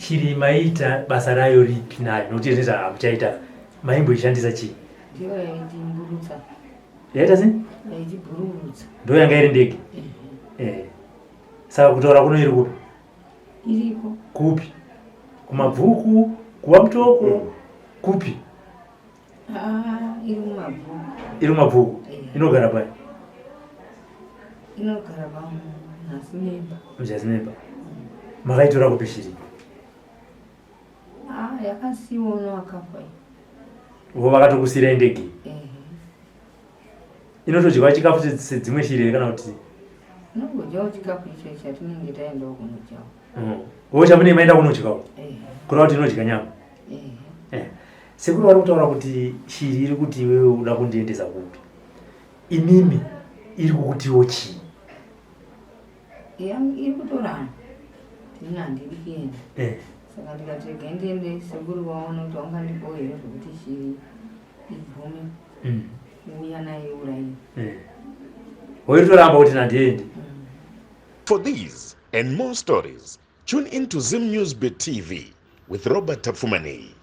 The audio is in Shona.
Shiri maita basa rayo ripi nayo nokuti neza akuchaita maimbo ishandisa chi ndiyo yaijimburutsa yaita sei yaijimburutsa ndo yanga iri ndege saka kutaura kuno iri kupi iriko kupi KuMabvuku kuwamtoko kupi iri KuMabvuku KuMabvuku inogara pai inogara nasimemba mjasimemba makaitora kupi Shiri yakasiona wakafa vo vakatokusira Ndege inotodyiwa chikafu sedzimwe Shiri kana kuti inongodyawo chikafu icho chatinenge taendawo kunodyawo wo chamune maenda kunodyawo kureva kuti inodya nyama sekuru vari kutaura kuti Shiri iri kuti iwewe uda kundiendesa kupi inini iri kukutiwo chii iri kutorana tini handiri kuenda saka ndikati rega ndiende sekuru waona kuti wangandipawo here zvokuti Shiri ibvume uya naye urayi woitoramba kuti nandiende. For these and more stories, tune in to Zim News Bit TV with Robert Tafumani.